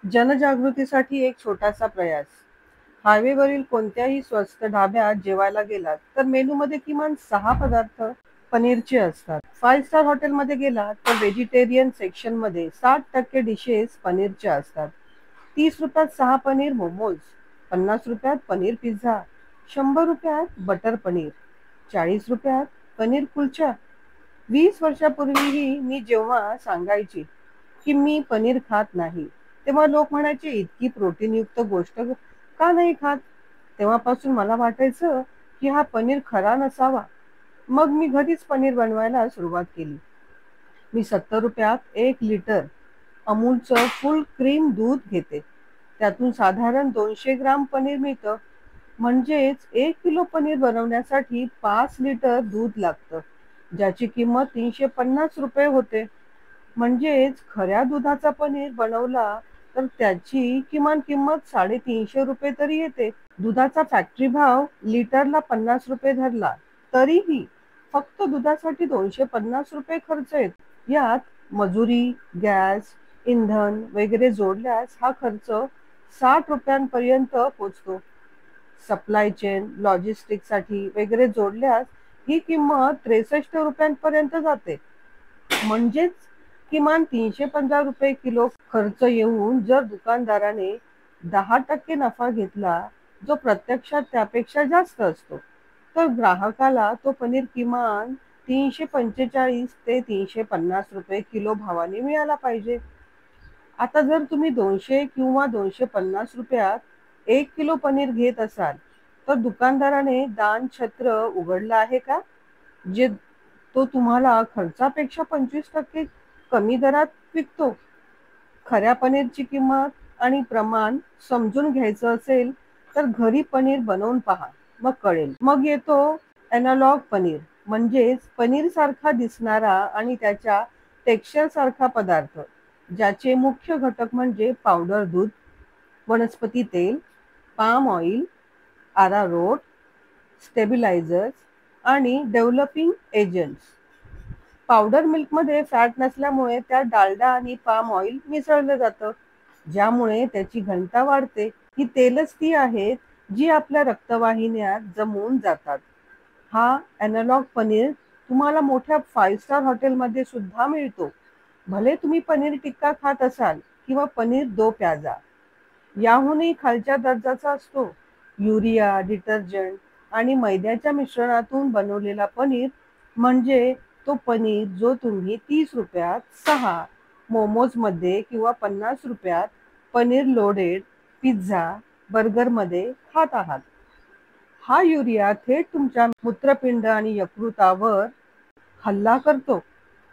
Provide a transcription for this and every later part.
जनजागृतीसाठी एक छोटासा प्रयास. हायवेवरील कोणत्याही स्वस्त ढाब्यात जेवायला गेलात तर मेनूमध्ये किमान 6 पदार्थ पनीरचे असतात. 5 स्टार हॉटेलमध्ये गेलात तर व्हेजिटेरियन सेक्शनमध्ये 60% डिशेस पनीरच्या असतात. 30 रुपयात 6 पनीर मोमोज, 50 रुपयात पनीर पिझ्झा, 100 रुपयात बटर पनीर, 40 रुपयात पनीर कुलचा. 20 वर्षापूर्वीही मी जेव्हा सांगायची की मी पनीर खात नाही, तेव्हा लोक म्हणायचे, इतकी प्रोटीनयुक्त गोष्ट का नाही खात? तेव्हापासून मला वाटायचं की हा पनीर खरा नसावा. मग मी घरीच पनीर बनवायला सुरुवात केली. मी 70 रुपयात 1 लिटर अमूलचं फुल क्रीम दूध घेते. त्यातून साधारण 200 ग्राम पनीर मिळतं. म्हणजेच 1 किलो पनीर बनवण्यासाठी 5 लिटर दूध लागतं, ज्याची किंमत 350 रुपये होते. म्हणजेच खऱ्या दुधाचा पनीर बनवला तर त्याची किमान किंमत 350 रुपये तरी येते. दुधाचा फॅक्टरी भाव लिटरला 50 रुपये धरला तरीही फक्त दुधासाठी 250 रुपये खर्च आहेत. यात मजुरी, गॅस, इंधन वगैरे जोडल्यास हा खर्च 60 रुपयांपर्यंत पोचतो. सप्लाय चेन, लॉजिस्टिक्ससाठी वगैरे जोडल्यास ही किंमत 63 रुपयांपर्यंत जाते. म्हणजेच किमान 315 रुपये किलो खर्च येऊन जर दुकानदाराने 10% नफा घेतला, जो प्रत्यक्षात त्यापेक्षा जास्त असतो, तर ग्राहकाला तो पनीर किमान 345 ते 350 रुपये किलो भावाने मिळाला पाहिजे. आता जर तुम्ही 200 किंवा 250 रुपयात 1 किलो पनीर घेत असाल, तर दुकानदाराने दानछत्र उघडलं आहे का? जे तो तुम्हाला खर्चापेक्षा 25% कमी दरात विकतो. खऱ्या पनीरची किंमत आणि प्रमाण समजून घ्यायचं असेल तर घरी पनीर बनवून पहा, मग कळेल. मग येतो ॲनालॉग पनीर, म्हणजेच पनीर सारखा दिसणारा आणि त्याच्या टेक्स्चर सारखा पदार्थ, ज्याचे मुख्य घटक म्हणजे पावडर दूध, वनस्पती तेल, पाम ऑइल, आरारोट, स्टेबिलायझर्स आणि डेव्हलपिंग एजंट्स. पावडर मिल्कमध्ये फॅट नसल्यामुळे त्यात डालडा आणि पाम ऑइल मिसळलं जातं, ज्यामुळे त्याची घनता वाढते. ही तेलच ती आहेत जी आपल्या रक्तवाहिन्यात जमवून जातात. हा ॲनालॉग पनीर तुम्हाला मोठ्या 5 स्टार हॉटेलमध्ये सुद्धा मिळतो. भले तुम्ही पनीर टिक्का खात असाल किंवा पनीर दो प्याजा, याहूनही खालच्या दर्जाचा असतो. युरिया, डिटर्जंट आणि मैद्याच्या मिश्रणातून बनवलेला पनीर म्हणजे तो पनीर जो तुम्ही 30 रुपयात 6 मोमोजमध्ये किंवा 50 रुपयात पनीर लोडेड पिझ्झा, बर्गरमध्ये खात आहात. हा युरिया थेट तुमच्या मूत्रपिंड आणि यकृतावर हल्ला करतो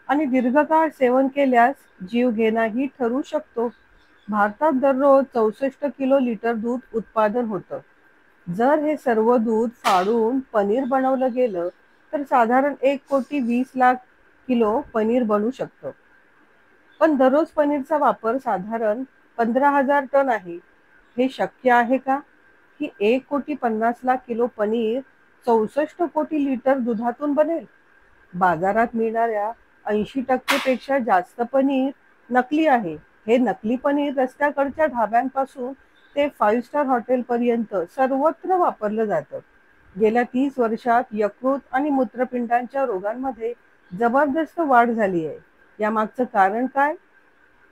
आणि दीर्घकाळ सेवन केल्यास जीवघेणाही ठरू शकतो. भारतात दररोज 64 किलो लिटर दूध उत्पादन होतं. जर हे सर्व दूध फाडून पनीर बनवलं गेलं तर साधारण 1,20,00,000 किलो पनीर बनू शकतं. पण दररोज पनीरचा वापर साधारण 15,000 टन आहे. हे शक्य आहे का की 1,50,00,000 किलो पनीर 64 कोटी लिटर दुधातून बनेल? बाजारात मिळणाऱ्या 80% पेक्षा जास्त पनीर नकली आहे. हे नकली पनीर रस्त्याकडच्या ढाब्यांपासून ते 5 स्टार हॉटेलपर्यंत सर्वत्र वापरलं जातं. गेल्या 30 वर्षात यकृत आणि मूत्रपिंडांच्या रोगांमध्ये जबरदस्त वाढ झाली आहे. यामागचं कारण काय?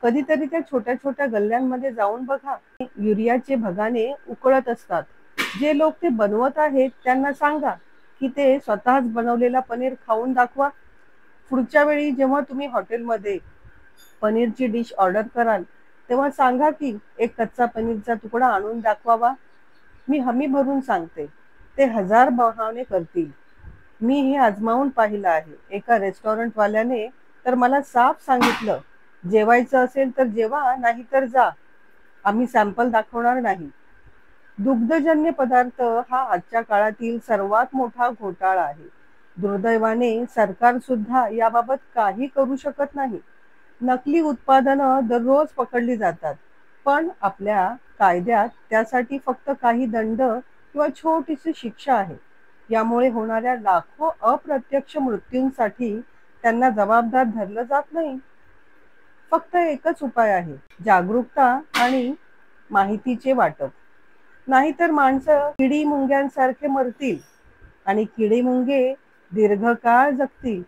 कधीतरी त्या छोट्या छोट्या गल्ल्यांमध्ये जाऊन बघा. युरियाचे भगाने उकळत असतात. जे लोक ते बनवत आहेत त्यांना सांगा की ते स्वतःच बनवलेला पनीर खाऊन दाखवा. पुढच्या वेळी जेव्हा तुम्ही हॉटेलमध्ये पनीरची डिश ऑर्डर कराल, तेव्हा सांगा की एक कच्चा पनीरचा तुकडा आणून दाखवावा. मी हमी भरून सांगते, ते 1000 बहाणे करतील. मी हे आजमावून पाहिलं आहे. एका रेस्टॉरंटवाल्याने तर मला साफ सांगितलं, जेवायचं असेल तर जेवा, नाही तर जा. आम्ही सॅम्पल दाखवणार नाही. दुग्धजन्य पदार्थ हा आजच्या काळातील सर्वात मोठा घोटाळा आहे. दुर्दैवाने सरकार सुद्धा याबाबत काही करू शकत नाही. नकली उत्पादनं दररोज पकडली जातात, पण आपल्या कायद्यात त्यासाठी फक्त काही दंड किंवा छोटीशी शिक्षा आहे. यामुळे होणाऱ्या लाखो अप्रत्यक्ष मृत्यूंसाठी त्यांना जबाबदार धरलं जात नाही. फक्त एकच उपाय आहे, जागरूकता आणि माहितीचे वाटप. नाहीतर माणसं किडी मुंग्यांसारखे मरतील आणि किडी मुंगे दीर्घकाळ जगतील.